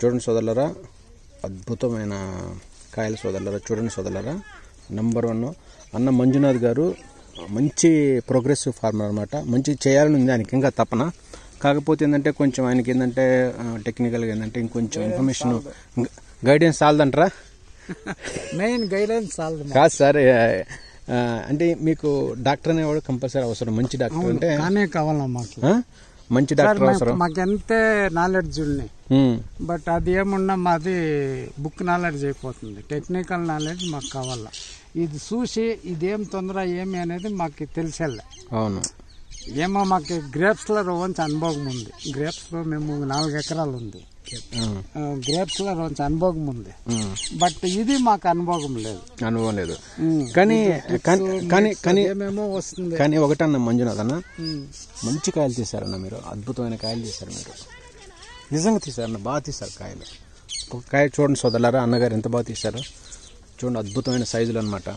చూడండి సోదరులారా, అద్భుతమైన కాయల సోదరులారా, చూడండి సోదరులారా. నెంబర్ 1 అన్న మంజునాథ్ గారు మంచి ప్రోగ్రెసివ్ ఫార్మర్ అనమాట. మంచి చేయాలని ఉంది ఆయనకి, ఇంకా తపన. కాకపోతే ఏంటంటే కొంచెం ఆయనకి ఏంటంటే టెక్నికల్గా ఏంటంటే ఇంకొంచెం ఇన్ఫర్మేషన్ గైడెన్స్ చాలదంటారా? మెయిన్ గైడెన్స్ చాలదు కాదు సార్. అంటే మీకు డాక్టర్ అనేవాడు కంపల్సరీ అవసరం. మంచి డాక్టర్ అంటే కావాలా మాకు, మంచి డాక్టర్ అవసరం. మాకు ఎంతే నాలెడ్జ్ ఉన్నాయి, బట్ అది ఏమున్నా మాది బుక్ నాలెడ్జ్ అయిపోతుంది. టెక్నికల్ నాలెడ్జ్ మాకు కావాలా. ఇది చూసి ఇదేం తొందర ఏమి అనేది మాకు తెలిసేలే. అవును, ఏమో మాకు గ్రేప్స్ లో రోజు అనుభవం ఉంది. గ్రేప్స్ లో మేము 4 ఎకరాలు ఉంది. గ్రేప్స్ లో రోజు అనుభవం ఉంది, బట్ ఇది మాకు అనుభవం లేదు. కానీ వస్తుంది. కానీ ఒకటన్నా మంజునాథ్ అన్న, మంచి కాయలు తీశారన్న మీరు, అద్భుతమైన కాయలు తీశారు మీరు, నిజంగా తీశారన్న, బాగా తీశారు కాయలు. ఒక కాయ చూడండి సోదరులారా, అన్నగారు ఎంత బాగా తీశారు చూడండి, అద్భుతమైన సైజులు అనమాట.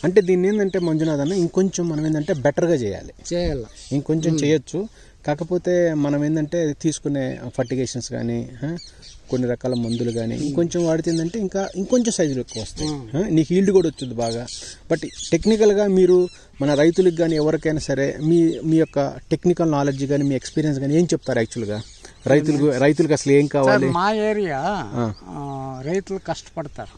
అంటే దీన్ని ఏంటంటే మంజునాథ్ అన్న ఇంకొంచెం మనం ఏంటంటే బెటర్గా చేయాలి, ఇంకొంచెం చేయొచ్చు. కాకపోతే మనం ఏంటంటే తీసుకునే ఫర్టిగేషన్స్ కానీ కొన్ని రకాల మందులు కానీ ఇంకొంచెం వాడితేందంటే ఇంకొంచెం సైజులు ఎక్కువ వస్తాయి, నీకు ఈల్డ్ కూడా వచ్చింది బాగా. బట్ టెక్నికల్గా మీరు మన రైతులకు కానీ ఎవరికైనా సరే మీ యొక్క టెక్నికల్ నాలెడ్జ్ కానీ మీ ఎక్స్పీరియన్స్ కానీ ఏం చెప్తారు యాక్చువల్గా రైతులకు అసలు ఏం కావాలి? మా ఏరియా రైతులు కష్టపడతారు,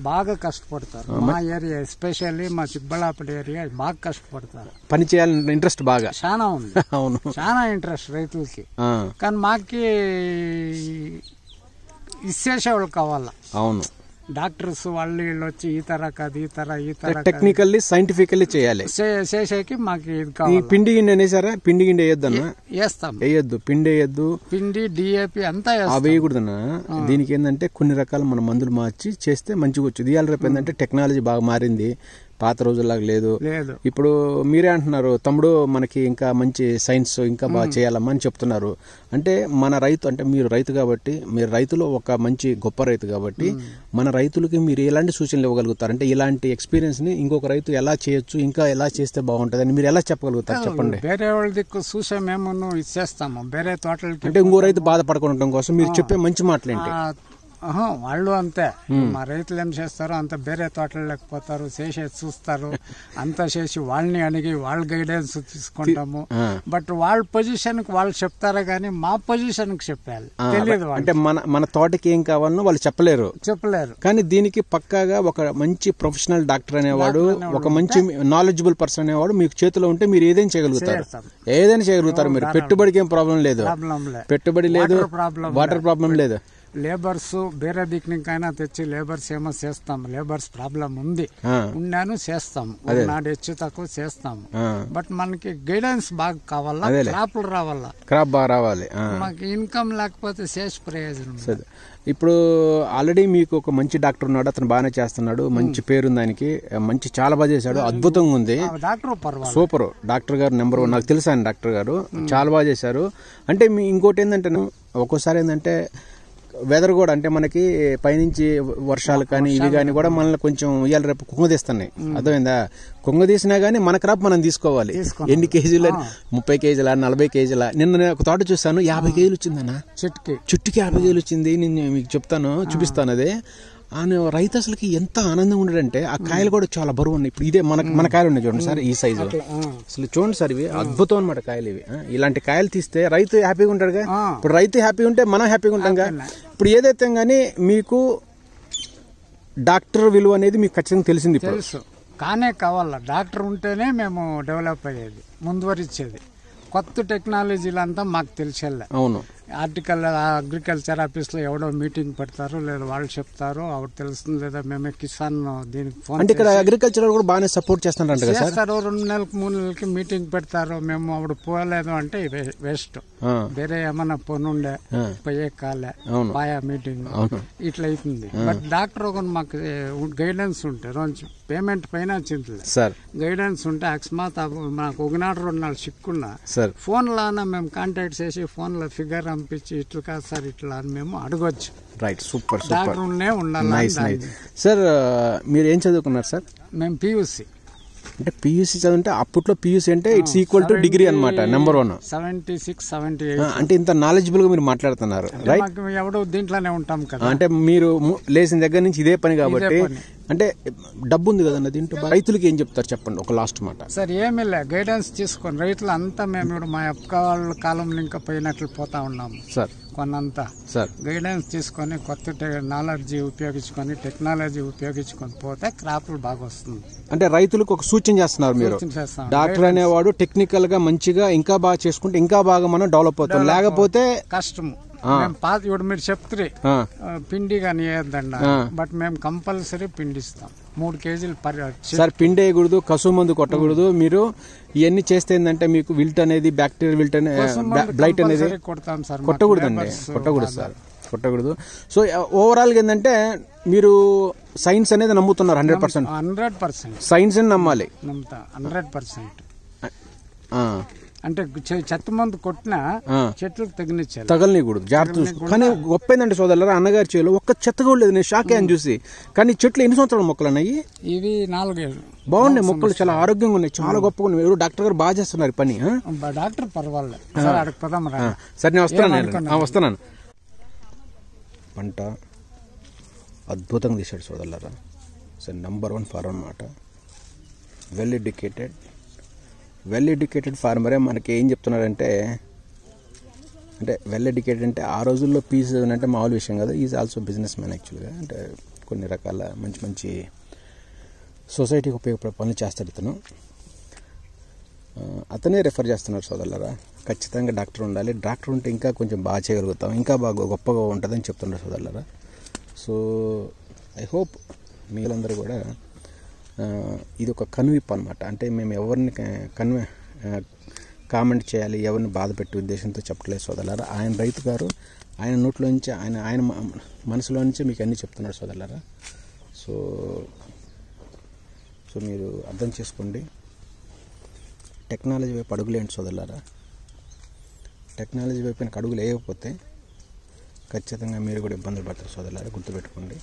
బాగా కష్టపడతారు. మా ఏరియా ఎస్పెషల్లీ మా చిక్కబళ్ళాపురం ఏరియా బాగా కష్టపడతారు. పని చేయాలని ఇంట్రెస్ట్ బాగా చాలా ఉంది. అవును, చాలా ఇంట్రెస్ట్ రైతులకి. కానీ మాకి ఇచ్చేసేవాళ్ళు కావాలా. అవును, డాక్టర్స్ వాళ్ళు వీళ్ళు వచ్చి ఈ తర కాదు, ఈ తర టెక్నికల్లీ సైంటిఫికల్లీ చేయాలి. చేసేకి మాకు ఇది కావాలి. పిండి గిండి అనేసారా? పిండి గిండి వేయొద్దన్నా? వేయొద్దు. పిండి డిఏపి అంతా వేయకూడదన్నా. దీనికి ఏంటంటే కొన్ని రకాల మన మందులు మార్చి చేస్తే మంచిగా వచ్చేది. ఇవాళ రేపు ఏంటంటే టెక్నాలజీ బాగా మారింది, పాత రోజుల్లాగా లేదు. ఇప్పుడు మీరే అంటున్నారు తమ్ముడు, మనకి ఇంకా మంచి సైన్స్ ఇంకా బాగా చేయాలమ్మా అని చెప్తున్నారు. అంటే మన రైతు అంటే మీరు రైతు కాబట్టి, మీరు రైతులో ఒక మంచి గొప్ప రైతు కాబట్టి మన రైతులకి మీరు ఎలాంటి సూచనలు ఇవ్వగలుగుతారు? అంటే ఇలాంటి ఎక్స్పీరియన్స్ ని ఇంకొక రైతు ఎలా చేయొచ్చు, ఇంకా ఎలా చేస్తే బాగుంటుంది అని మీరు ఎలా చెప్పగలుగుతారు? చెప్పండి. వేరే వాళ్ళ దిక్కు చూసే మేము ఇచ్చేస్తాము, వేరే తోటలకి. అంటే ఇంకో రైతు బాధపడకుండా కోసం మీరు చెప్పే మంచి మాటలేంటి? వాళ్ళు అంతే, మా రైతులు ఏం చేస్తారో అంత వేరే తోటలు లేకపోతారు, చేసేది చూస్తారు, అంతా చేసి వాళ్ళని అడిగి వాళ్ళ గైడెన్స్ తీసుకుంటాము. బట్ వాళ్ళ పొజిషన్ కి వాళ్ళు చెప్తారా గానీ మా పొజిషన్ కి చెప్పాలి తెలియదు. అంటే మన తోటకి ఏం కావాలనో వాళ్ళు చెప్పలేరు. కానీ దీనికి పక్కాగా ఒక మంచి ప్రొఫెషనల్ డాక్టర్ అనేవాడు, ఒక మంచి నాలెడ్జబుల్ పర్సన్ అనేవాడు మీకు చేతిలో ఉంటే మీరు ఏదైనా చేయగలుగుతారు. మీరు పెట్టుబడికి ఏం ప్రాబ్లం లేదు, పెట్టుబడి లేదు, వాటర్ ప్రాబ్లం లేదు. లేబర్స్ వేరే దిక్కునికైనా తెచ్చి లేబర్స్ ఏమో చేస్తాం, లేబర్స్ ప్రాబ్లం ఉంది, ఉన్నాను చేస్తాము, నాడు హెచ్చు తక్కువ చేస్తాము. బట్ మనకి గైడెన్స్ బాగా కావాలా, క్రాప్ బాగా రావాలి. మాకు ఇన్కమ్ లేకపోతే చేసి ప్రయోజనం. ఇప్పుడు ఆల్రెడీ మీకు ఒక మంచి డాక్టర్ ఉన్నాడు, అతను బాగానే చేస్తున్నాడు, మంచి పేరుంది ఆయనకి, మంచి చాలా బాగా చేశాడు, అద్భుతంగా ఉంది. సూపర్ డాక్టర్ గారు, నెంబర్ 1 నాకు తెలుసు ఆయన డాక్టర్ గారు, చాలా బాగా చేశారు. అంటే ఇంకోటి ఏంటంటే ఒక్కోసారి ఏంటంటే వెదర్ కూడా అంటే మనకి పైనుంచి వర్షాలు కానీ ఇవి కానీ కూడా మనల్ని కొంచెం ఇవాళ రేపు కుంగదీస్తున్నాయి, అర్థమైందా? కుంగదీసినా గానీ మన క్రాప్ మనం తీసుకోవాలి. ఎన్ని కేజీలు? 30 కేజీల, 40 కేజీల. నిన్న ఒక తోట చూస్తాను 50 కేజీలు వచ్చిందన్న, చుట్టుకి 50 కేజీలు వచ్చింది. నేను మీకు చెప్తాను, చూపిస్తాను. అదే రైతు అసలుకి ఎంత ఆనందంగా ఉండడంటే ఆ కాయలు కూడా చాలా బరువు ఉన్నాయి. ఇప్పుడు ఇదే మన కాయలు ఉన్నాయి చూడండి సార్, ఈ సైజు అసలు చూడండి సార్, ఇవి అద్భుతం అనమాట కాయలు ఇవి. ఇలాంటి కాయలు తీస్తే రైతు హ్యాపీగా ఉంటాడుగా. ఇప్పుడు రైతు హ్యాపీగా ఉంటే మనం హ్యాపీగా ఉంటాంగా. ఇప్పుడు ఏదైతే గానీ మీకు డాక్టర్ విలువ అనేది మీకు ఖచ్చితంగా తెలిసింది. తెలుసు, కానే కావాలా డాక్టర్ ఉంటేనే మేము డెవలప్ అయ్యేది, ముందువరిచ్చేది. కొత్త టెక్నాలజీలంతా మాకు తెలిసేలా. అవును, అగ్రికల్చర్ ఆఫీస్ లో ఎవడో మీటింగ్ పెడతారు, లేదా వాళ్ళు చెప్తారు, అప్పుడు తెలుస్తుంది. లేదా మేమే కిసాన్ దీనికి ఫోన్ అంటే ఇక్కడ అగ్రికల్చర్ కూడా బాగానే సపోర్ట్ చేస్తారు. 2 నెలలకు 3 నెలలకి మీటింగ్ పెడతారు. మేము అప్పుడు పోలేదు అంటే వేస్ట్, వేరే ఏమన్నా పనుండే పోయే కాలే, పాయా మీటింగ్ ఇట్లా అవుతుంది. బట్ డాక్టర్ ఒక మాకు గైడెన్స్ ఉంటే రోజు పేమెంట్ పైన చింతలే సార్, గైడెన్స్ ఉంటే అకస్మాత్ మాకు 1 నాడు 2 నాడు చిక్కున్నా ఫోన్ లానా మేము కాంటాక్ట్ చేసి ఫోన్ లో ఫిగర్ పంపించి ఇట్లా కాదు సార్ ఇట్లా అని మేము అడగొచ్చు. రైట్, సూపర్ డాక్టర్ ఉండాలి. సార్ మీరు ఏం చదువుకున్నారు సార్? మేము PUC. అంటే పియూసీ చదివితే అప్పట్లో పియూసీ అంటే ఇట్స్ ఈక్వల్ టు డిగ్రీ అనమాట, నెంబర్ 1. 76, 78. అంటే ఇంత నాలెడ్జబుల్ గా మీరు మాట్లాడుతున్నారు, రైట్? ఎవడో దీంట్లోనే ఉంటాం కదా. అంటే మీరు లేచిన దగ్గర నుంచి ఇదే పని కాబట్టి, అంటే డబ్బు ఉంది కదన్న దీంట్లో. రైతులకి ఏం చెప్తారు చెప్పండి, ఒక లాస్ట్ మాట. సార్ ఏమీ లే, గైడెన్స్ తీసుకొని రైతులు అంతా మేము ఇప్పుడు మా అక్క వాళ్ళ కాలంలో ఇంకా పోయినట్లు పోతా ఉన్నాము సార్. కొన్నంతా సార్ గైడెన్స్ తీసుకొని కొత్త నాలెడ్జీ ఉపయోగించుకొని టెక్నాలజీ ఉపయోగించుకొని పోతే క్రాప్లు బాగా వస్తుంది. అంటే రైతులకు ఒక సూచన చేస్తున్నారు మీరు. డాక్టర్ అనేవాడు టెక్నికల్ గా మంచిగా ఇంకా బాగా చేసుకుంటే ఇంకా బాగా మనం డెవలప్ అవుతాం, లేకపోతే కష్టము. ఇప్పుడు మీరు చెప్తే పిండి కానీ వేయద్దండ, బట్ మేము కంపల్సరీ పిండిస్తాం 3 కేజీలు. సార్ పిండి వేయకూడదు, కసు మందు కొట్టకూడదు. మీరు ఇవన్నీ చేస్తే ఏంటంటే మీకు విల్ట్ అనేది, బ్యాక్టీరియల్ విల్ట్ అనేది, బ్లైట్ అనేది కొడతాం సార్. కొట్టకూడదండి, కొట్టకూడదు సార్, కొట్టకూడదు. సో ఓవరాల్ గా ఏంటంటే మీరు సైన్స్ అనేది నమ్ముతున్నారు 100%. 100% సైన్స్ అని నమ్మాలి, నమ్ముతా 100%. ఆ అంటే చెత్త మందు కొట్టినా చెట్లకు తగలనికూడదు, జాగ్రత్త. కానీ గొప్ప ఏంటంటే సోదరులారా, అన్నగారి చేలో ఒక్క చెత్త కూడా లేదు. నేను షాక్ అయ్యాను చూసి. కానీ చెట్లు ఎన్ని సంవత్సరాల మొక్కలు అన్నాయి? ఇవి 4 ఏళ్ళు. బాగున్నాయి మొక్కలు, చాలా ఆరోగ్యంగా ఉన్నాయి, చాలా గొప్పగా ఉన్నాయి. ఎవరు డాక్టర్ గారు బాగా చేస్తున్నారు పని. డాక్టర్ పర్వాలేదు. సరే నేను వస్తున్నాను. పంట అద్భుతంగా తీశాడు సోదరులారా. సరే, నెంబర్ 1 ఫార్మర్ అన్నమాట. వెల్ ఎడ్యుకేటెడ్ ఫార్మరే మనకి ఏం చెప్తున్నారంటే, అంటే వెల్ ఎడ్యుకేటెడ్ అంటే ఆ రోజుల్లో పీస్ అంటే మామూలు విషయం కదా. ఈజ్ ఆల్సో బిజినెస్ మ్యాన్ యాక్చువల్గా. అంటే కొన్ని రకాల మంచి మంచి సొసైటీకి ఉపయోగపడే పనులు చేస్తాడు ఇతను. అతనే రెఫర్ చేస్తున్నారు సోదరులారా. ఖచ్చితంగా డాక్టర్ ఉండాలి, డాక్టర్ ఉంటే ఇంకా కొంచెం బాగా చేయగలుగుతాం, ఇంకా బాగా గొప్పగా ఉంటుందని చెప్తున్నారు సోదరులారా. సో ఐ హోప్ మీరందరూ కూడా ఇది ఒక కనువిప్పు అనమాట. అంటే మేము ఎవరిని కామెంట్ చేయాలి, ఎవరిని బాధ పెట్టే ఉద్దేశంతో చెప్పట్లేదు సోదరులారా. ఆయన రైతు గారు, ఆయన నోట్లోంచి ఆయన మనసులో నుంచి మీకు అన్నీ చెప్తున్నాడు సోదరులారా. సో మీరు అర్థం చేసుకోండి. టెక్నాలజీ వైపు అడుగులేండి సోదరులారా. టెక్నాలజీ వైపు అడుగులు వేయకపోతే ఖచ్చితంగా మీరు కూడా ఇబ్బందులు పడతారు సోదరులారా. గుర్తుపెట్టుకోండి,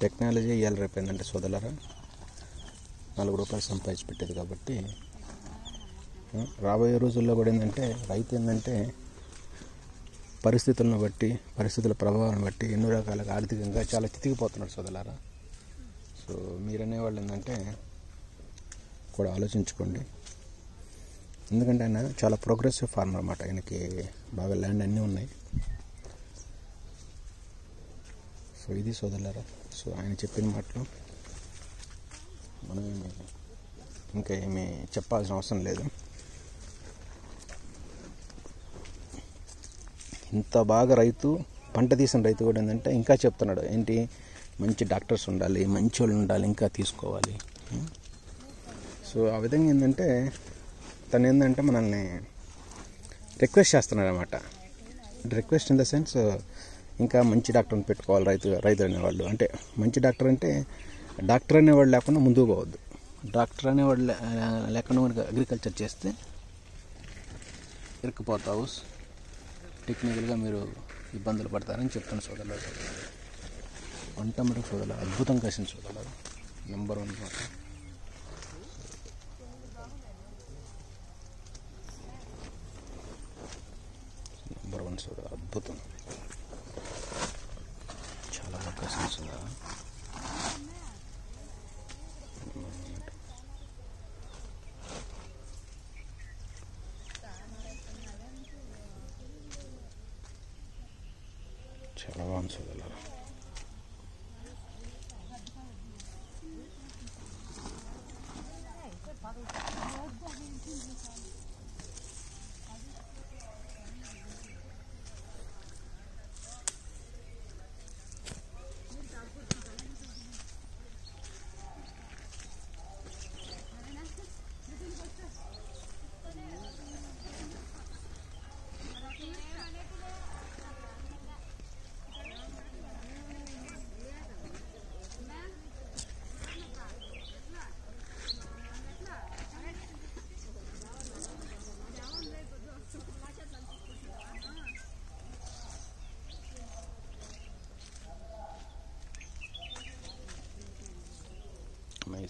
టెక్నాలజీ ఇవాళ రేపోయిందంటే సోదరులారా ₹4 సంపాదించి పెట్టేది. కాబట్టి రాబోయే రోజుల్లో కూడా ఏంటంటే రైతు ఏంటంటే పరిస్థితులను బట్టి, పరిస్థితుల ప్రభావాన్ని బట్టి ఎన్నో రకాలుగా ఆర్థికంగా చాలా చితికిపోతున్నాడు సోదరులారా. సో మీరనేవాళ్ళు ఏంటంటే కూడా ఆలోచించుకోండి. ఎందుకంటే ఆయన చాలా ప్రోగ్రెసివ్ ఫార్మర్ అన్నమాట. ఆయనకి బాగా ల్యాండ్ అన్నీ ఉన్నాయి. సో ఇది సోదరులారా. సో ఆయన చెప్పిన మాటలు మనం ఇంకా ఏమీ చెప్పాల్సిన అవసరం లేదు. ఇంత బాగా రైతు పంట తీసిన రైతు కూడా ఏంటంటే ఇంకా చెప్తున్నాడు ఏంటి, మంచి డాక్టర్స్ ఉండాలి, మంచి వాళ్ళు ఉండాలి, ఇంకా తీసుకోవాలి. సో ఆ విధంగా ఏంటంటే తను ఏంటంటే మనల్ని రిక్వెస్ట్ చేస్తున్నాడు అన్నమాట. రిక్వెస్ట్ ఇన్ ద సెన్స్ ఇంకా మంచి డాక్టర్ని పెట్టుకోవాలి రైతు అనేవాళ్ళు. అంటే మంచి డాక్టర్ అంటే డాక్టర్ అనేవాళ్ళు లేకుండా ముందుకు పోవద్దు. డాక్టర్ అనేవాళ్ళు లేకుండా మనకు అగ్రికల్చర్ చేస్తే ఇరుక్కుపోతావు, టెక్నికల్గా మీరు ఇబ్బందులు పడతారని చెప్తాను సోదరులు. పంట మటుకు సోదరులు అద్భుతం కాసిన సోదరులు, నెంబర్ 1 మాట. నెంబర్ 1 సోదరు, అద్భుతం, చాలా బాగా కాసిన సోదరు. చాలా బాగుంది సోదరులు.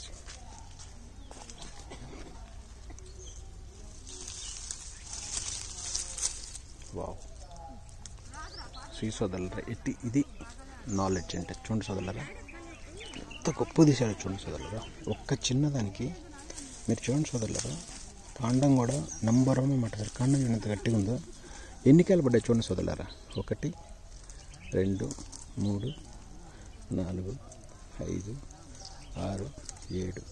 అమేజింగ్. వావ్. శ్రీ సోదరులరా, ఇది నాలెడ్జ్ అంటే చూడండి సోదరులరా, ఎంత గొప్ప తీశాడు చూడండి సోదరులరా. ఒక్క చిన్నదానికి మీరు చూడండి సోదరులరా, కాండం కూడా నంబర్ 1 అన్నమాట. సార్ కాండం ఎంత గట్టిగా ఉందో. ఎన్ని కాయలు పడ్డాయి చూడండి సోదరులరా. 1 2 3 4 5 6 7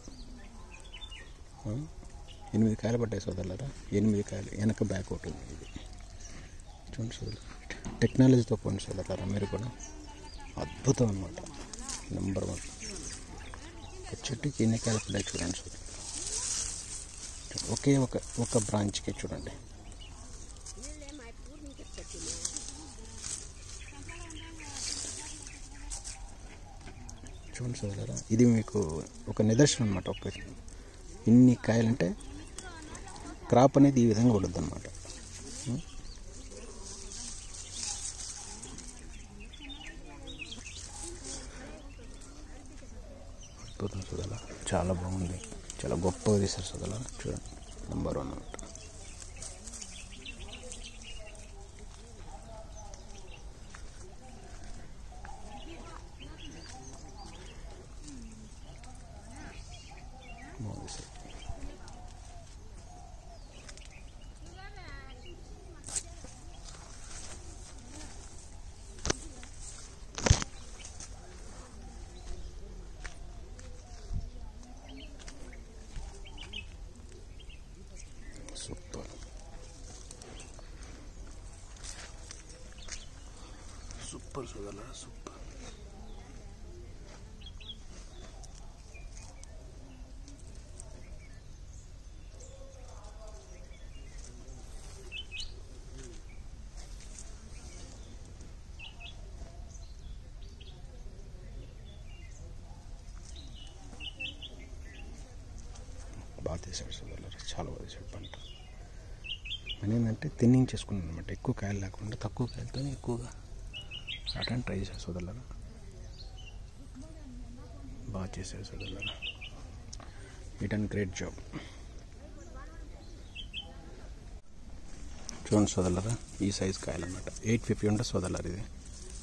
8 కాయలు పడ్డాయి సోదరులరా. 8 కాయలు వెనక బ్యాక్ అవుట్ ఉంది. ఇది చూడండి సోదరులు, టెక్నాలజీతో పోండి సోదరులరా. మీరు కూడా అద్భుతం అన్నమాట. నంబర్ 1 చెట్టుకి ఎన్ని కాయలు పడ్డాయి చూడండి సోదరులు. ఒకే ఒక బ్రాంచ్కి చూడండి. చూడండి సోదరులారా, ఇది మీకు ఒక నిదర్శనం అనమాట. ఒక ఇన్ని కాయలంటే క్రాప్ అనేది ఈ విధంగా ఉండదు అనమాట. అద్భుతం సోదరులారా, చాలా బాగుంది, చాలా గొప్పగా తీశారు సోదరులారా. చూడండి, నంబర్ 1 అనమాట. బాగుంది సార్. సూపర్ సూపర్ సోదరులారా, సూపర్. బాగా తీసాడు సోదరులారా, చాలా బాగా తీసాడు పంట. అని ఏంటంటే థిన్నింగ్ చేసుకున్నాను అనమాట. ఎక్కువ కాయలు లేకుండా తక్కువ కాయలతో ఎక్కువగా అటెండ్ ట్రై చేశాడు సోదరులారా. బాగా చేశాడు సోదరులారా. It and great job. చూడండి సోదరులారా, ఈ సైజ్ కాయలు అనమాట. 850 ఉంటుంది సోదరులారా. ఇది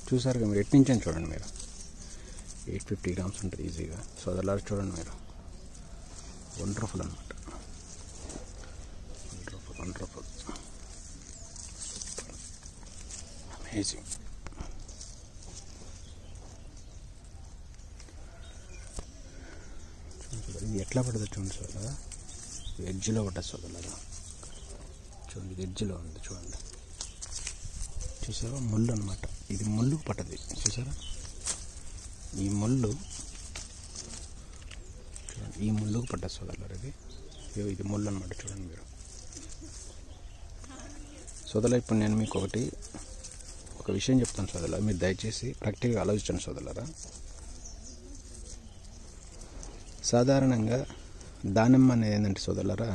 చూసారుగా మీరు, ఎట్నుంచి అని చూడండి మీరు. 850 గ్రామ్స్ ఉంటుంది ఈజీగా సోదరులారా. చూడండి మీరు, వండర్ఫుల్ అనమాట. Wonderful amazing. ఇది ఎట్లా పడుతుంది చూడండి సోదరులారా. ఎడ్జ్లో పడ్డది సోదరులారా. చూడండి, ఇది ఎడ్జ్లో ఉంది చూడండి. చూసారా, ముళ్ళు అనమాట. ఇది ముళ్ళుకు పట్టది చూసారా. ఈ ముళ్ళు చూడండి, ఈ ముళ్ళుకు పడ్డది సోదరులారా. ఇది ముళ్ళు అనమాట. చూడండి మీరు సోదరులారా. ఇప్పుడు నేను మీకు ఒక విషయం చెప్తాను సోదరులారా. మీరు దయచేసి ప్రాక్టికల్గా ఆలోచించండి సోదరులారా. సాధారణంగా దానిమ్మ అనేది ఏంటంటే సోదరులారా,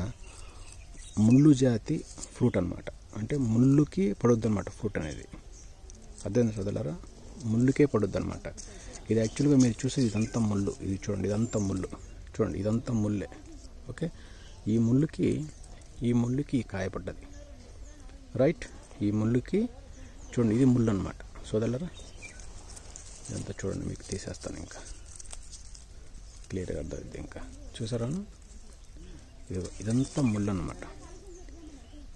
ముళ్ళు జాతి ఫ్రూట్ అనమాట. అంటే ముళ్ళుకి పడుద్ది అనమాట ఫ్రూట్ అనేది. అర్థమైంది సోదరులారా, ముళ్ళుకే పడుద్ది అనమాట. ఇది యాక్చువల్గా మీరు చూసేది ఇదంతా ముళ్ళు. ఇది చూడండి, ఇదంతా ముళ్ళు. చూడండి, ఇదంతా ముళ్ళే. ఓకే, ఈ ముళ్ళుకి ఈ కాయ పడ్డది. రైట్, ఈ ముళ్ళుకి చూడండి, ఇది ముళ్ళు అనమాట సోదరులారా. ఇదంతా చూడండి, మీకు తీసేస్తాను ఇంకా క్లియర్గా అర్థమైంది. ఇంకా చూసారా, ఇదంతా ముళ్ళు అనమాట.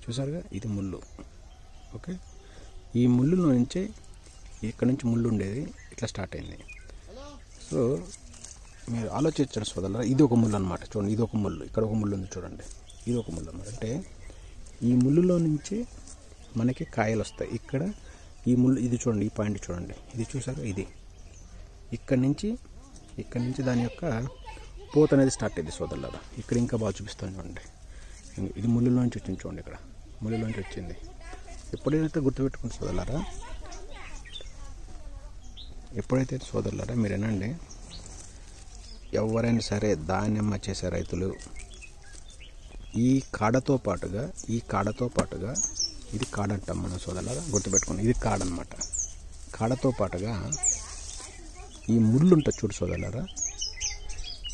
చూసారుగా, ఇది ముళ్ళు. ఓకే, ఈ ముళ్ళులో నుంచే ఇక్కడ నుంచి ముళ్ళు ఉండేది ఇట్లా స్టార్ట్ అయింది. సో మీరు ఆలోచించండి సోదరులారా. ఇది ఒక ముళ్ళు అనమాట. చూడండి, ఇది ఒక ముళ్ళు, ఇక్కడ ఒక ముళ్ళు ఉంది చూడండి. ఇది ఒక ముళ్ళు అనమాట. అంటే ఈ ముళ్ళులో నుంచి మనకి కాయలు వస్తాయి. ఇక్కడ ఈ ముళ్ళు, ఇది చూడండి, ఈ పాయింట్ చూడండి, ఇది చూసారు. ఇది ఇక్కడ నుంచి దాని యొక్క పూత అనేది స్టార్ట్ అయింది సోదరులారా. ఇక్కడ ఇంకా బాగా చూపిస్తాను చూడండి. ఇది ముళ్ళులోంచి వచ్చింది చూడండి, ఇక్కడ ముళ్ళులోంచి వచ్చింది. ఎప్పుడైతే గుర్తుపెట్టుకోండి సోదరులారా, ఎప్పుడైతే సోదరులారా మీరు ఏనండి, ఎవరైనా సరే దానిమ్మ చేసే రైతులు ఈ కాడతో పాటుగా ఇది కాడ అంటాం మనం సోదరులారా, గుర్తుపెట్టుకోండి. ఇది కాడ అనమాట. కాడతో పాటుగా ఈ ముళ్ళు ఉంటుంది చూడు సోదరులారా,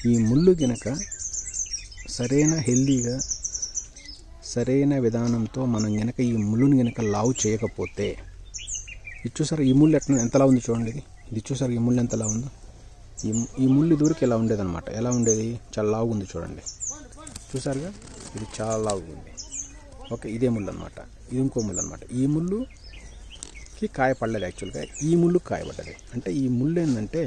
ఈ ముళ్ళు గనక సరైన హెల్దీగా సరైన విధానంతో మనం గనక ఈ ముళ్ళుని గనక లావు చేయకపోతే, ఇది చూసారు ఈ ముళ్ళు ఎంతలా ఉంది చూడండి. ఇది చూసారు ఈ ముళ్ళు ఎంతలా ఉందో. ఈ ముళ్ళు ఇదివరకు ఎలా ఉండేదన్నమాట. ఎలా ఉండేది, చాలా లావుగా ఉంది చూడండి. చూసారుగా, ఇది చాలా లావుగా ఉంది. ఓకే, ఇదే ముళ్ళు అనమాట. ఇది ఇంకో ముళ్ళు అనమాట. ఈ ముళ్ళుకి కాయ పడలేదు యాక్చువల్గా, ఈ ముళ్ళు కాయ పడ్డది. అంటే ఈ ముళ్ళు ఏంటంటే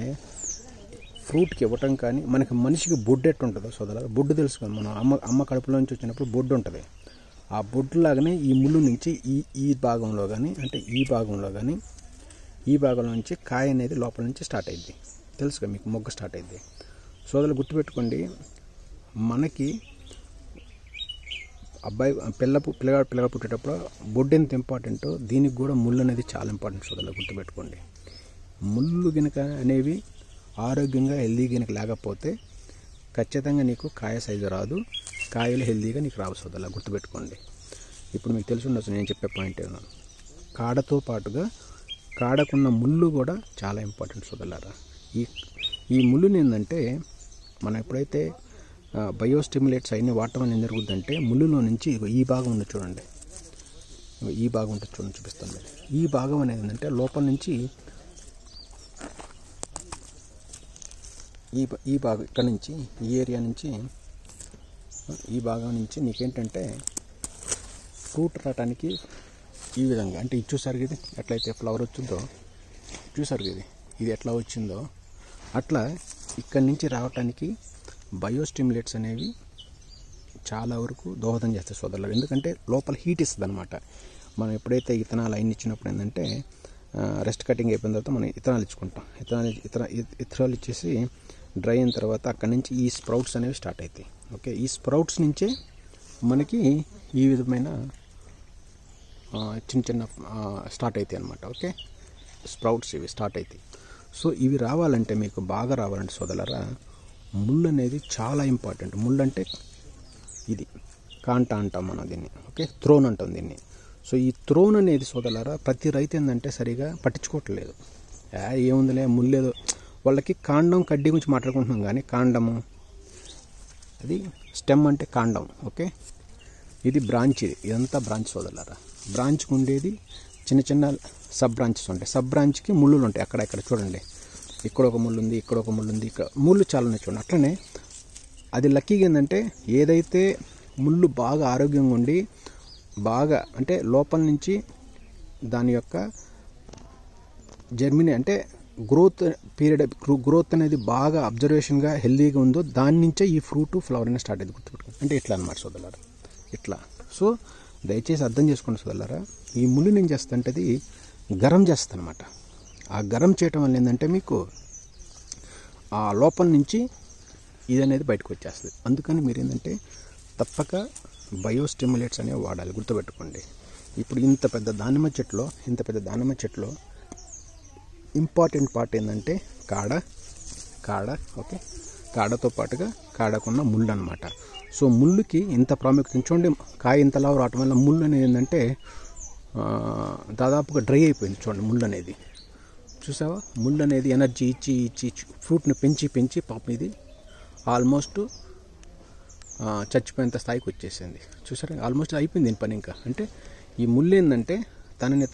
ఫ్రూట్కి ఇవ్వటం కానీ, మనకి మనిషికి బొడ్డు ఎట్టు ఉంటుందో సోదరులారా, బొడ్డు తెలుసు కదా, మనం అమ్మ కడుపులో నుంచి వచ్చినప్పుడు బొడ్డు ఉంటుంది. ఆ బొడ్డు లాగానే ఈ ముళ్ళు నుంచి ఈ భాగంలో కానీ, అంటే ఈ భాగంలో కానీ, ఈ భాగంలో నుంచి కాయ అనేది లోపల నుంచి స్టార్ట్ అయింది. తెలుసుగా మీకు, మొగ్గ స్టార్ట్ అయింది. సోదరులు గుర్తుపెట్టుకోండి, మనకి పిల్లగా పుట్టేటప్పుడు బొడ్డు ఎంత ఇంపార్టెంటో దీనికి కూడా ముళ్ళు అనేది చాలా ఇంపార్టెంట్ సోదరులు గుర్తుపెట్టుకోండి. ముళ్ళు గినక అనేవి ఆరోగ్యంగా హెల్దీ గినక లేకపోతే ఖచ్చితంగా నీకు కాయ సైజు రాదు, కాయలు హెల్దీగా నీకు రావు సోదరులు గుర్తుపెట్టుకోండి. ఇప్పుడు మీకు తెలిసి ఉండొచ్చు నేను చెప్పే పాయింట్ ఏమో, కాడతో పాటుగా కాడకున్న ముళ్ళు కూడా చాలా ఇంపార్టెంట్ సోదరులారా. ఈ ముళ్ళుని ఏంటంటే మనం ఎప్పుడైతే బయోస్టిమ్యులేట్స్ అయినా వాడటం అనేది ఏం జరుగుతుందంటే, ముళ్ళులో నుంచి ఈ భాగం ఉంది చూడండి, ఈ భాగం ఉంటుంది చూడండి, చూపిస్తాను. ఈ భాగం అనేది ఏంటంటే లోపల నుంచి ఈ భాగం ఇక్కడ నుంచి ఈ ఏరియా నుంచి ఈ భాగం నుంచి నీకేంటంటే ఫ్రూట్ రావడానికి ఈ విధంగా, అంటే ఇది చూసారు ఇది ఎట్లయితే ఫ్లవర్ వచ్చిందో, చూసారు ఇది ఎట్లా వచ్చిందో అట్లా ఇక్కడి నుంచి రావటానికి బయోస్టిమ్యులేట్స్ అనేవి చాలా వరకు దోహదం చేస్తాయి సోదరులు. ఎందుకంటే లోపల హీట్ ఇస్తుంది అనమాట. మనం ఎప్పుడైతే ఇథనాల్ అయిన ఇచ్చినప్పుడు ఏంటంటే రెస్ట్ కటింగ్ అయిపోయిన తర్వాత మనం ఇథనాల్ ఇచ్చుకుంటాం. ఇథనాల్ ఇచ్చేసి డ్రై అయిన తర్వాత అక్కడి నుంచి ఈ స్ప్రౌట్స్ అనేవి స్టార్ట్ అవుతాయి. ఓకే, ఈ స్ప్రౌట్స్ నుంచే మనకి ఈ విధమైన చిన్న స్టార్ట్ అవుతాయి అనమాట. ఓకే, స్ప్రౌట్స్ ఇవి స్టార్ట్ అవుతాయి. సో ఇవి రావాలంటే, మీకు బాగా రావాలంటే సోదరులారా, ముళ్ళు అనేది చాలా ఇంపార్టెంట్. ముళ్ళు అంటే ఇది కాంట అంటాం మనం దీన్ని. ఓకే, థ్రోన్ అంటాం దీన్ని. సో ఈ థ్రోన్ అనేది సోదరులారా ప్రతి రైతు ఏంటంటే సరిగా పట్టించుకోవట్లేదు. ఏముందిలే ముళ్ళేదో, వాళ్ళకి కాండం కడ్డీ గురించి మాట్లాడుకుంటున్నాం కానీ కాండము అది స్టెమ్ అంటే కాండం. ఓకే, ఇది బ్రాంచ్, ఇదంతా బ్రాంచ్ సోదరులారా. బ్రాంచ్కి ఉండేది చిన్న చిన్న సబ్ బ్రాంచెస్ ఉంటాయి. సబ్ బ్రాంచ్కి ముళ్ళులు ఉంటాయి అక్కడెక్కడ చూడండి. ఇక్కడ ఒక ముళ్ళు ఉంది, ఇక్కడ ఒక ముళ్ళు ఉంది, ఇక్కడ ముళ్ళు చాలా ఉన్నాయి చూడండి. అట్లనే అది లక్కీగా ఏంటంటే ఏదైతే ముళ్ళు బాగా ఆరోగ్యంగా ఉండి బాగా అంటే లోపల నుంచి దాని యొక్క జర్మినీ అంటే గ్రోత్ అనేది బాగా అబ్జర్వేషన్గా హెల్దీగా ఉందో దాని నుంచే ఈ ఫ్రూట్ ఫ్లవర్ అనేది స్టార్ట్ అయింది గుర్తుపెట్టుకోండి. అంటే ఇట్లా అనమాట సోదరులారా, ఇట్లా. సో దయచేసి అర్థం చేసుకోండి సోదరులారా, ఈ ముళ్ళు నేను చేస్తుంటే అది గరం చేస్తుంది అనమాట. ఆ గరం చేయటం వల్ల ఏంటంటే మీకు ఆ లోపల నుంచి ఇది అనేది బయటకు వచ్చేస్తుంది. అందుకని మీరు ఏంటంటే తప్పక బయోస్టిమ్యులేట్స్ అనేవి వాడాలి గుర్తుపెట్టుకోండి. ఇప్పుడు ఇంత పెద్ద దానిమ్మ చెట్లో ఇంపార్టెంట్ పార్ట్ ఏంటంటే కాడ. ఓకే, కాడతో పాటుగా కాడకున్న ముళ్ళు అనమాట. సో ముళ్ళుకి ఇంత ప్రాముఖ్యత చూడండి. కాయ ఇంతలా రావటం వల్ల ముళ్ళు అనేది ఏంటంటే దాదాపుగా డ్రై అయిపోయింది చూడండి. ముళ్ళు అనేది చూసావా, ముళ్ళు అనేది ఎనర్జీ ఇచ్చి ఫ్రూట్ని పెంచి పాపం ఇది ఆల్మోస్ట్ చచ్చిపోయేంత స్థాయికి వచ్చేసింది. చూసారా, ఆల్మోస్ట్ అయిపోయింది దీని పని. ఇంకా అంటే ఈ ముళ్ళు ఏంటంటే తనని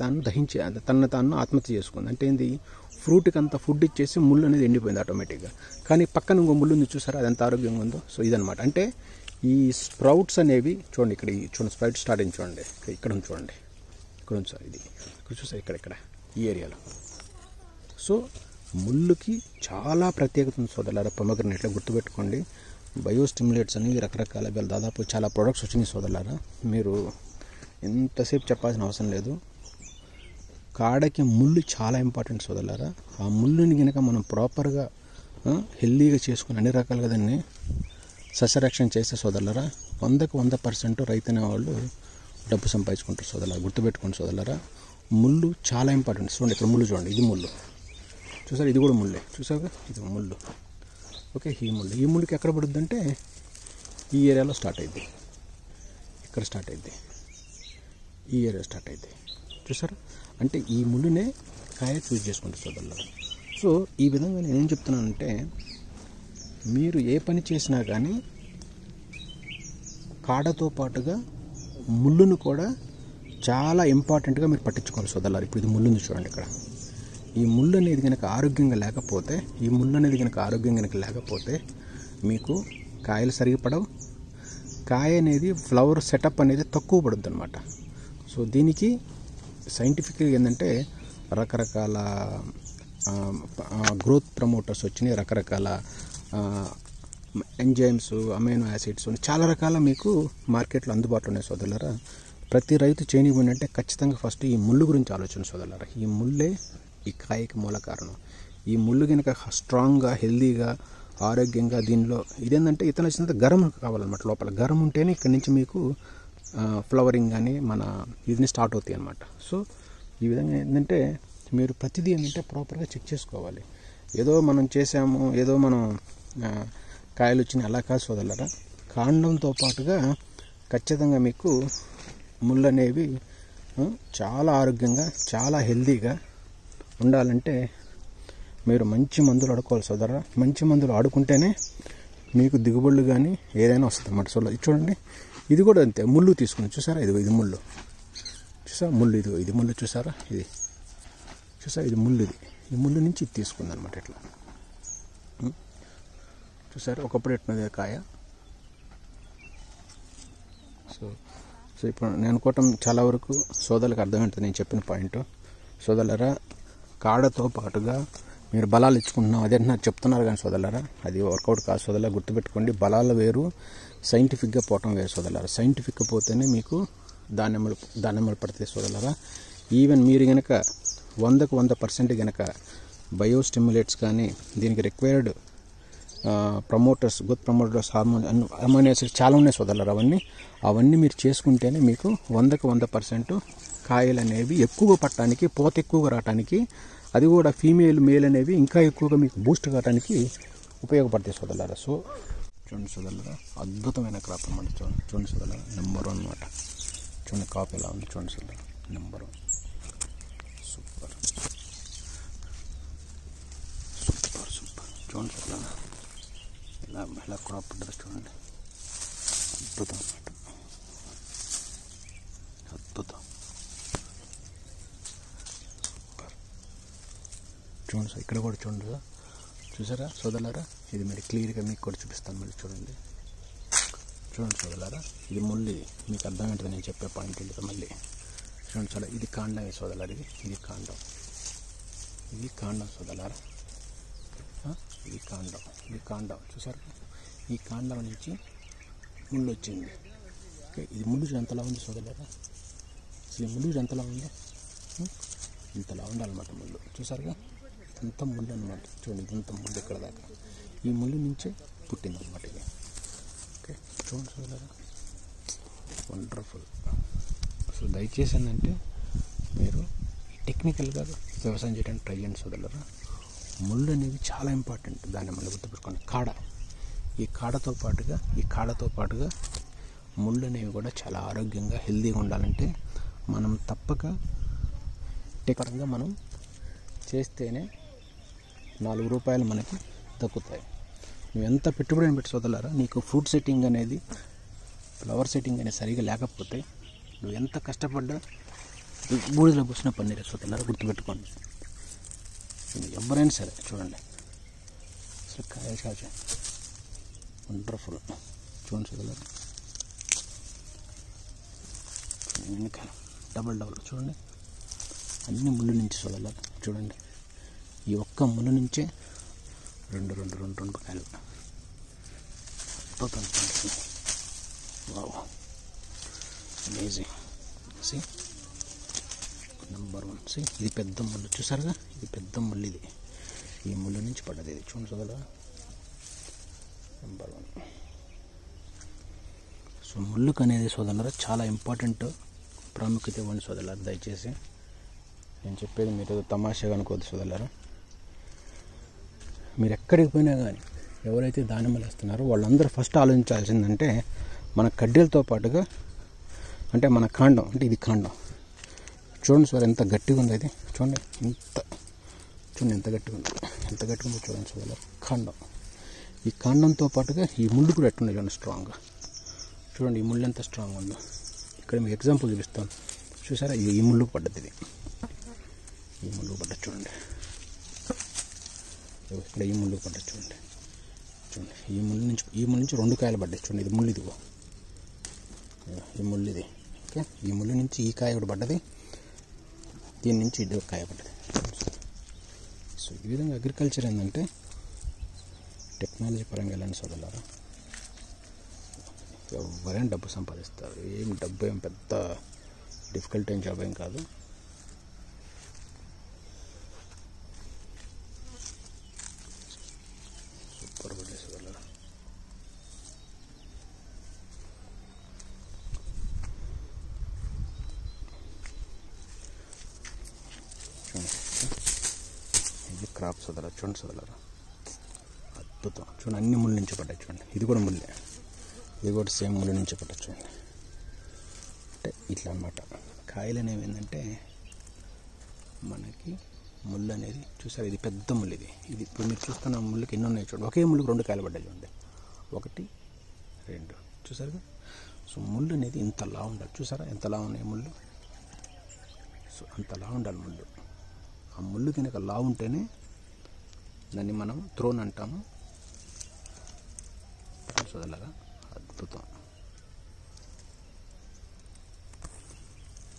తాను ఆత్మహత్య చేసుకుంది. అంటే ఏంది, ఫ్రూట్కి అంత ఫుడ్ ఇచ్చేసి ముళ్ళు అనేది ఎండిపోయింది ఆటోమేటిక్గా. కానీ పక్కన ఇంకో ముళ్ళు ఉంది చూసారా, అది ఎంత ఆరోగ్యంగా ఉందో. సో ఇదనమాట. అంటే ఈ స్ప్రౌట్స్ అనేవి చూడండి, ఇక్కడ చూడండి స్ప్రౌట్ స్టార్ట్ అయింది చూడండి, ఇక్కడ ఉంది చూడండి, ఇక్కడ ఉంది సార్, ఇది ఇక్కడ చూసారు, ఇక్కడ ఈ ఏరియాలో. సో ముళ్ళుకి చాలా ప్రత్యేకత ఉంది సోదరులారా. పొమగ్రనేట్లో గుర్తుపెట్టుకోండి. బయోస్టిమ్యులేట్స్ అనేవి రకరకాల దాదాపు చాలా ప్రొడక్ట్స్ వచ్చినాయి సోదరులారా. మీరు ఎంతసేపు చెప్పాల్సిన అవసరం లేదు. కాడకి ముళ్ళు చాలా ఇంపార్టెంట్ సోదరులారా. ఆ ముళ్ళుని కనుక మనం ప్రాపర్గా హెల్దీగా చేసుకుని అన్ని రకాలుగా దాన్ని సస్యరక్షణ చేస్తే సోదరులారా 100% రైతు అనేవాళ్ళు డబ్బు సంపాదించుకుంటారు సోదరులారా. గుర్తుపెట్టుకోండి సోదరులారా, ముళ్ళు చాలా ఇంపార్టెంట్. చూడండి ఇక్కడ ముళ్ళు చూడండి, ఇది ముళ్ళు చూసారు, ఇది కూడా ముళ్ళే చూసారుగా, ఇది ముళ్ళు. ఓకే, ఈ ముళ్ళుకి ఎక్కడ పడుద్ది అంటే ఈ ఏరియాలో స్టార్ట్ అయింది, ఇక్కడ స్టార్ట్ అయింది, ఈ ఏరియా స్టార్ట్ అయింది చూసారా. అంటే ఈ ముళ్ళునే కాయ చూస్ చేసుకుంటారు సోదరులారా. సో ఈ విధంగా నేనేం చెప్తున్నానంటే మీరు ఏ పని చేసినా కానీ కాడతో పాటుగా ముళ్ళును కూడా చాలా ఇంపార్టెంట్గా మీరు పట్టించుకోవాలి సోదరులారా. ఇప్పుడు ఇది ముళ్ళుంది చూడండి ఇక్కడ. ఈ ముళ్ళు అనేది కనుక ఆరోగ్యంగా లేకపోతే మీకు కాయలు సరిగపడవు. కాయ అనేది ఫ్లవర్ సెటప్ అనేది తక్కువ పడుద్ది అనమాట. సో దీనికి సైంటిఫిక్గా ఏంటంటే రకరకాల గ్రోత్ ప్రమోటర్స్ వచ్చినాయి, రకరకాల ఎంజైమ్స్, అమైనో యాసిడ్స్ చాలా రకాల మీకు మార్కెట్లో అందుబాటులో ఉన్నాయి సోదరులారా. ప్రతి రైతు చేయనివ్వండి ఖచ్చితంగా ఫస్ట్ ఈ ముళ్ళు గురించి ఆలోచన సోదరులారా. ఈ ముళ్ళే ఈ కాయకి మూల కారణం. ఈ ముళ్ళు కనుక స్ట్రాంగ్గా, హెల్దీగా, ఆరోగ్యంగా దీనిలో ఇదేంటంటే ఇతను వచ్చినంత గరం కావాలన్నమాట. లోపల గరం ఉంటేనే ఇక్కడి నుంచి మీకు ఫ్లవరింగ్ కానీ మన ఇది స్టార్ట్ అవుతాయి అన్నమాట. సో ఈ విధంగా ఏంటంటే మీరు ప్రతిదీ ఏంటంటే ప్రాపర్గా చెక్ చేసుకోవాలి. ఏదో మనం చేసాము, ఏదో మనం కాయలు వచ్చినాయి అలా కాదు సోదరులారా. కాండంతో పాటుగా ఖచ్చితంగా మీకు ముళ్ళు అనేవి చాలా ఆరోగ్యంగా, చాలా హెల్దీగా ఉండాలంటే మీరు మంచి మందులు ఆడుకోవాలి సోదరా. మంచి మందులు ఆడుకుంటేనే మీకు దిగుబడులు కానీ ఏదైనా వస్తుంది అన్నమాట. సో చూడండి, ఇది కూడా అంతే. ముళ్ళు తీసుకుని చూసారా, ఇది ముళ్ళు చూసారా, ముళ్ళు ఇది ముళ్ళు చూసారా, ఇది చూసారా, ఇది ముళ్ళు. ఈ ముళ్ళు నుంచి ఇది తీసుకుంది అనమాట. ఇట్లా చూసారా, ఒకప్పుడు ఎట్టినది కాయ. సో ఇప్పుడు నేను అనుకోవటం చాలా వరకు సోదరులకు అర్థమవుతుంది నేను చెప్పిన పాయింట్. సోదరులారా, కాడతో పాటుగా మీరు బలాలు ఇచ్చుకుంటున్నాం అదే నాకు చెప్తున్నారు కానీ సోదరులారా, అది వర్కౌట్ కాదు సోదరులారా. గుర్తుపెట్టుకోండి, బలాలు వేరు, సైంటిఫిక్గా పోవటం వేరు సోదరులారా. సైంటిఫిక్గా పోతేనే మీకు దానిమ్మలు పడతాయి సోదరులారా. ఈవెన్ మీరు కనుక 100% కనుక బయోస్టిమ్యులేట్స్ కానీ దీనికి required promoters, growth promoters, hormone, amino acids చాలా ఉన్నాయి సోదరులారా. అవన్నీ మీరు చేసుకుంటేనే మీకు 100% కాయలు అనేవి ఎక్కువ పట్టడానికి, పూత ఎక్కువగా రావడానికి, అది కూడా ఫీమేల్ మేల్ అనేవి ఇంకా ఎక్కువగా మీకు బూస్ట్ కావడానికి ఉపయోగపడతాయి సోదరులారా. సో చూడండి సోదరులారా, అద్భుతమైన క్రాప్ అనమాట. చూడండి సోదరులారా, నెంబర్ 1 అనమాట. చూడండి కాపు ఎలా ఉంది చూడండి సోదరులారా, నెంబర్ 1. సూపర్ చూడండి సోదరులారా, ఎలా క్రాప్ ఉంటుంది చూడండి. అద్భుతం అనమాట, అద్భుతం. చూడండి సార్, ఇక్కడ కూడా చూడండి సార్, చూసారా సోదరులారా. ఇది మరి క్లియర్గా మీకు కూడా చూపిస్తాను. మళ్ళీ చూడండి సోదరులారా, ఇది ముళ్ళు. మీకు అర్థమవుతుంది నేను చెప్పే పాయింట్ ఏంటో. మళ్ళీ చూడండి సార్, ఇది కాండమే సోదరులారా. ఇది కాండం సోదరులారా. ఇది కాండం చూసారా. ఈ కాండం నుంచి ముళ్ళు వచ్చింది. ఓకే, ఇది ముళ్ళు ఎంతలా ఉంది సోదరులారా. అసలు ఈ ముళ్ళు ఎంతలా ఉంది, ఇంతలా ఉండాలన్నమాట ముళ్ళు. చూసారుగా, ఇంత ముళ్ళు అనమాట. చూడండి, ఇంత ముళ్ళు ఇక్కడ దాకా ఈ ముళ్ళు నుంచే పుట్టిందనమాట ఇది. ఓకే, చూడండి సోదరులారా, వండర్ఫుల్. సో దయచేసి ఏంటంటే మీరు టెక్నికల్గా వ్యవసాయం చేయడానికి ట్రై చేయండి సోదరులారా. ముళ్ళు అనేవి చాలా ఇంపార్టెంట్. దాన్ని మళ్ళీ గుర్తుపెట్టుకోండి. ఈ కాడతో పాటుగా ముళ్ళు అనేవి కూడా చాలా ఆరోగ్యంగా, హెల్తీగా ఉండాలంటే మనం తప్పక టెక్నికల్గా మనం చేస్తేనే 4 రూపాయలు మనకి దక్కుతాయి. నువ్వు ఎంత పెట్టుబడి పెట్టి సోదరులారా, నీకు ఫ్రూట్ సెట్టింగ్ అనేది, ఫ్లవర్ సెట్టింగ్ అనేది సరిగా లేకపోతే నువ్వు ఎంత కష్టపడ్డా బూడిదలో పోసిన పన్నీరు సోదరులారా. గుర్తుపెట్టుకోండి, ఎవరైనా సరే. చూడండి అసలు కాయ వండర్ఫుల్. చూడండి సోదరులారా, వెనకాల డబల్ చూడండి, అన్ని ముళ్ళు నుంచి సోదరులారా. చూడండి, ఈ ఒక్క ముళ్ళు నుంచే రెండు కాయలు. అద్భుతం, wow, amazing. See number 1. See ఇది పెద్ద ముళ్ళు చూసారుగా, ఇది పెద్ద ముళ్ళు. ఇది ఈ ముళ్ళు నుంచి పడ్డది. ఇది చూడండి సోదరులారా, నెంబర్ 1. సో ముళ్ళుకు అనేది సోదరులారా చాలా ఇంపార్టెంట్, ప్రాముఖ్యత ఇవ్వండి సోదరులారా. దయచేసి నేను చెప్పేది మీరు తమాషాగా అనుకోవద్దు సోదరులారా. మీరు ఎక్కడికి పోయినా కానీ ఎవరైతే దానిమ్మలు వేస్తున్నారో వాళ్ళందరూ ఫస్ట్ ఆలోచించాల్సిందంటే మన కడ్డీలతో పాటుగా అంటే మన కాండం, అంటే ఇది కాండం. చూడండి సార్, ఎంత గట్టిగా ఉంది అది. చూడండి ఎంత గట్టిగా ఉందో చూడండి సోదరులారా. కాండం ఈ కాండంతో పాటుగా ఈ ముళ్ళు కూడా ఎట్టున్నాయి చూడండి స్ట్రాంగ్గా. చూడండి ఈ ముళ్ళు ఎంత స్ట్రాంగ్ ఉందో. ఇక్కడ మీకు ఎగ్జాంపుల్ చూపిస్తాను. చూసారా, ఈ ముళ్ళు పడ్డది, ఇది ఈ ముళ్ళు పడ్డది చూడండి. ఇక్కడ ఈ ముళ్ళు పడ్డది చూడండి. చూడండి ఈ ముళ్ళు నుంచి 2 కాయలు పడ్డాయి చూడండి. ఇది ముళ్ళు, ఇదిగో ఈ ముళ్ళు ఇది. ఓకే, ఈ ముళ్ళు నుంచి ఈ కాయ కూడా పడ్డది, దీని నుంచి ఇది ఒక కాయ పడ్డది. సో ఈ విధంగా అగ్రికల్చర్ ఏంటంటే టెక్నాలజీ పరంగా వెళ్ళండి సోదరులారా. ఎవరైనా డబ్బు సంపాదిస్తారు. డబ్బు ఏం పెద్ద డిఫికల్ట్ ఏం జాబ్ ఏం కాదు. సూపర్ పడ్డాయి సోదరులారా. ఇది క్రాప్ సోదరులారా, చూడండి సోదరులారా, అద్భుతం. చూడండి అన్ని ముళ్ళు నుంచి పడ్డాయి చూడండి. ఇది కూడా ముళ్ళే, ఇది కూడా సేమ్ ముళ్ళు నుంచి పడ్డాయి చూడండి. అంటే ఇట్లా అన్నమాట. కాయలు అనేవి ఏంటంటే మనకి ముళ్ళు అనేది చూసారు, ఇది పెద్ద ముళ్ళు. ఇది ఇప్పుడు మీరు చూస్తున్న ముళ్ళకి ఎన్ని ఉన్నాయి చూడండి. ఒకే ముళ్ళకి 2 కాయలు పడ్డాయి చూడండి. 1, 2 చూసారుగా. సో ముళ్ళు అనేది ఇంతలా ఉండాలి. చూసారా ఎంతలా ఉన్నాయి ముళ్ళు. సో అంతలా ఉండాలి ముళ్ళు. ఆ ముళ్ళు కనుక లా ఉంటేనే దాన్ని మనం త్రోన్ అంటాము. చూడలాగా అద్భుతం.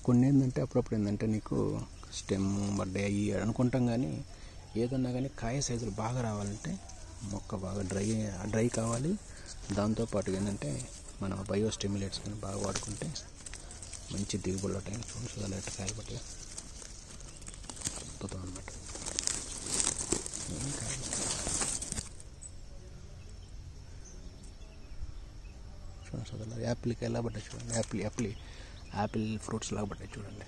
కొన్ని ఏంటంటే అప్పుడప్పుడు ఏంటంటే నీకు స్టెమ్ బర్త్డే అయ్యి అనుకుంటాం, కానీ ఏదన్నా కానీ కాయ సైజులు బాగా రావాలంటే మొక్క బాగా డ్రై కావాలి. దాంతోపాటుగా ఏంటంటే మన బయో స్టిమ్యులేట్స్ కానీ బాగా వాడుకుంటే మంచి దిగుబడులు ఉంటాయి. చూడాలి ఎట్లా కాయలు పట్టి అద్భుతం అన్నమాట. చూడండి చూడాలి యాపిల్కి ఎలా పడ్డాయి చూడండి. యాపిల్ ఫ్రూట్స్ లాగా పడ్డాయి చూడండి.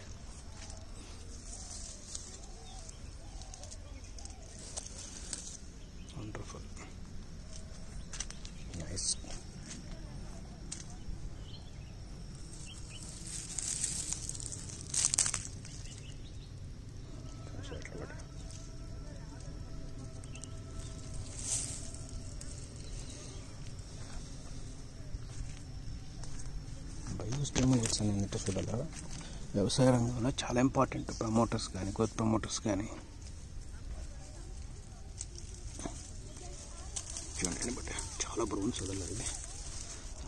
Wonderful, nice. బయో స్టిమ్యులేట్స్ అని ఏంటంటే చూడాలా, వ్యవసాయ రంగంలో చాలా ఇంపార్టెంట్. ప్రమోటర్స్ కానీ, గ్రోత్ ప్రమోటర్స్ కానీ చూడండి బట్టే చాలా బ్రౌన్స్ వదలదు. ఇది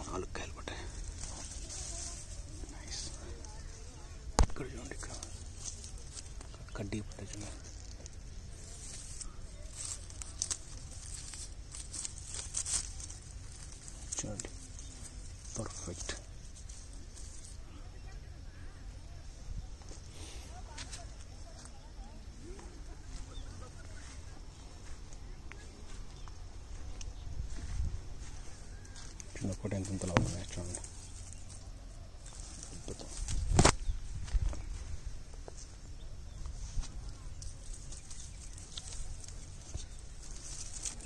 4 కాయలు పట్టాయి. నైస్. ఇక్కడ చూడండి, ఇక్కడ కడ్డీ పట్టాయి చూడండి. చూడండి పర్ఫెక్ట్. చిన్నప్పటి ఎంతలా ఉన్నాయి చూడండి. అద్భుతం.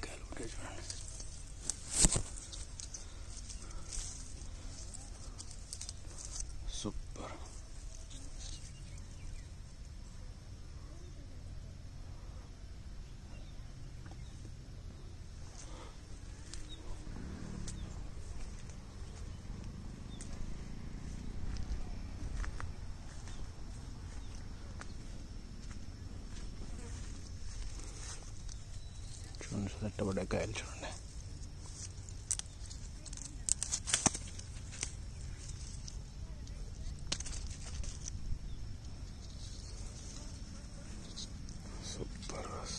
చూడండి సూపర్. చూడండి సెట్టబడ్డ కాయలు చూడండి. సూపర్.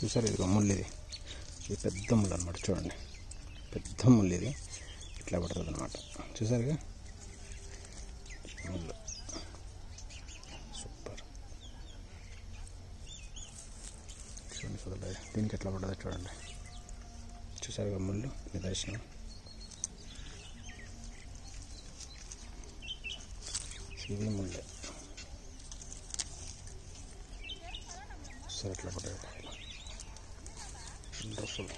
చూసారు, ఇది ముళ్ళు, ఇది పెద్ద ముళ్ళు అనమాట. చూడండి, పెద్ద ముళ్ళు ఇది ఇట్లా పడుతుంది అనమాట. చూసారుగా ముళ్ళు, సూపర్. చూడండి సోదరులారా, దీనికి ఎట్లా పడుతుందో చూడండి. చూసారుగా ముళ్ళు నిదర్శనం. ఇది ముళ్ళే, సరే ఎట్లా పడ్డాయి కాయలు. వండర్ఫుల్.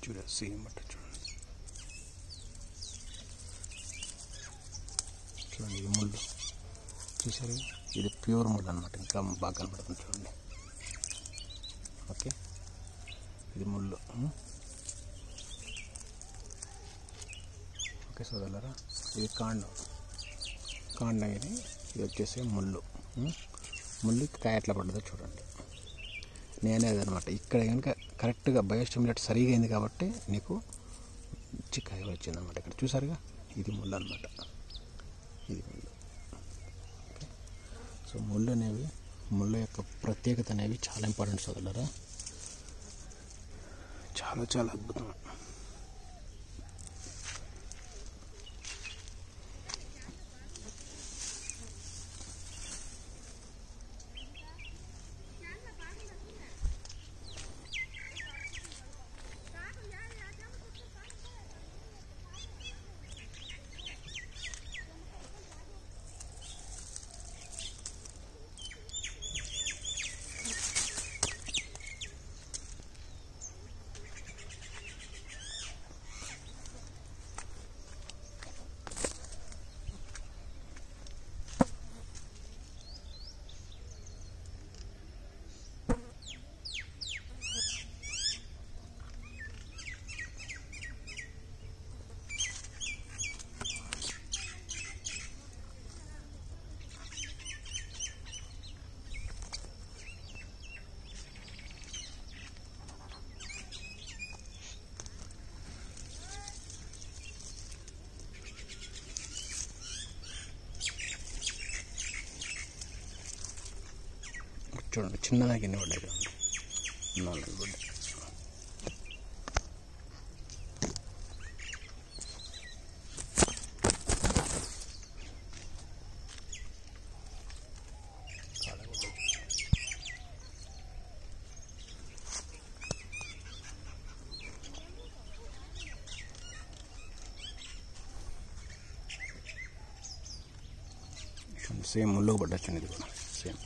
చూడండి, సీఎం బట్ట చూడండి. చూడండి ఇది ముళ్ళు, చూసారు, ఇది ప్యూర్ ముళ్ళు అనమాట. ఇంకా బాగా కనపడుతుంది చూడండి. ఓకే, ఇది ముళ్ళు. ఓకే సోదరులారా, ఇది కాండం ఇది వచ్చేసి ముళ్ళు. ముళ్ళుకి కాయ ఎట్లా పడ్డదో చూడండి. నేనేది అనమాట. ఇక్కడ కనుక కరెక్ట్గా బయోస్టిమ్యులేట్ సరిగా అయింది కాబట్టి నీకు మంచి కాయ వచ్చిందనమాట. ఇక్కడ చూసారుగా, ఇది ముళ్ళు అనమాట, ఇది ముళ్ళు. ఓకే, సో ముళ్ళు అనేవి, ముళ్ళ యొక్క ప్రత్యేకత అనేవి చాలా ఇంపార్టెంట్ సోదరులారా, చాలా చాలా అద్భుతం. చూడండి, చిన్నదాకా ఎన్ని పడ్డాయి చూడండి, 4 పడ్డాయి. సేమ్ ముళ్ళకు పడ్డచ్చు, ఇది కూడా సేమ్.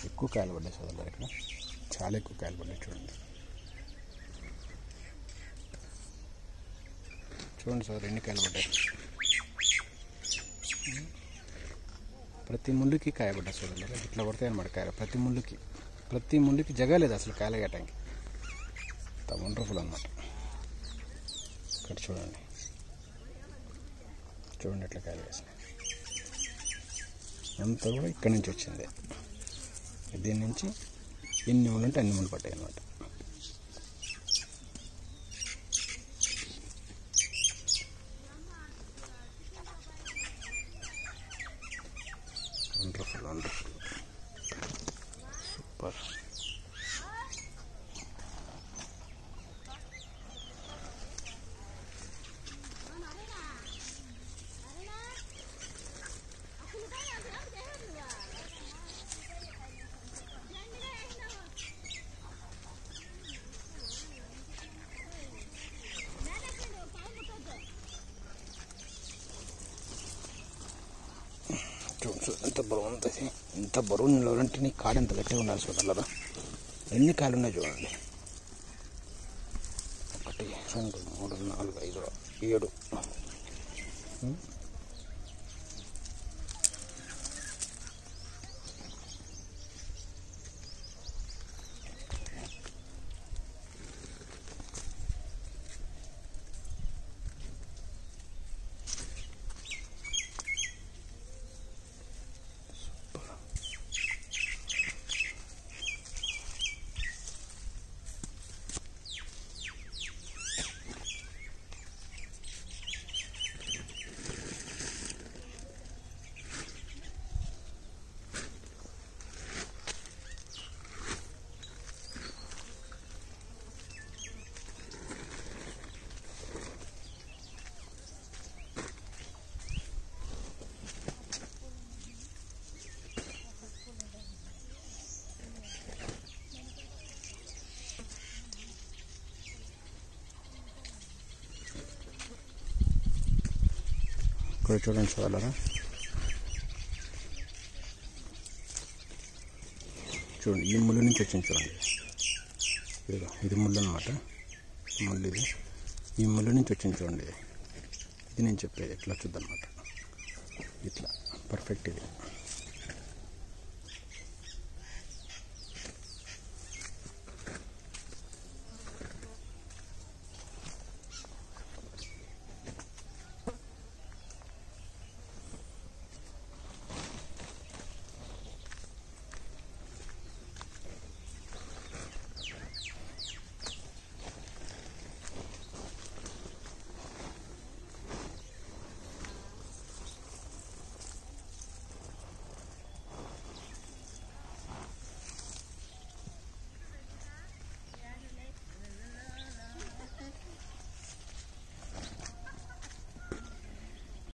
ఎక్కువ కాయలు పడ్డాయి సోదరులు, ఇక్కడ చాలా ఎక్కువ కాయలు పడ్డాయి. చూడండి చూడండి సార్, ఎన్ని కాయలు పడ్డాయి. ప్రతి ముళ్ళుకి కాయ పడ్డాయి సోదరులు, ఇట్లా పడతాయి అన్నమాట కాయలు. ప్రతి ముళ్ళుకి జగలేదు అసలు కాయలు వేయటానికి. అంత వండర్ఫుల్ అన్నమాట. ఇక్కడ చూడండి ఎట్లా కాయలు వేసినాయి. అంతా కూడా ఇక్కడి నుంచి వచ్చింది. దీని నుంచి ఎన్ని ముళ్ళు ఉంటే అన్ని ముళ్ళు పడ్డాయి అన్నమాట. Wonderful super. చూడు ఎంత బరువు ఉంటుంది. ఇంత బరువు నిలవాలంటే నీ కాడు ఎంత గట్టిగా ఉండాలి చూడాలరా. ఎన్ని కాయలు ఉన్నాయి చూడండి. 1 2 3 4 5 7. ఇక్కడ చూడండి సోదరులారా, చూడండి ఈ ముళ్ళు నుంచి వచ్చింది చూడండి. ఇది ముళ్ళు అనమాట. ముళ్ళు ఇది, ఈ ముళ్ళు నుంచి వచ్చింది చూడండి. ఇది నేను చెప్పేది ఎట్లా చూద్దనమాట. ఇట్లా పర్ఫెక్ట్ ఇది.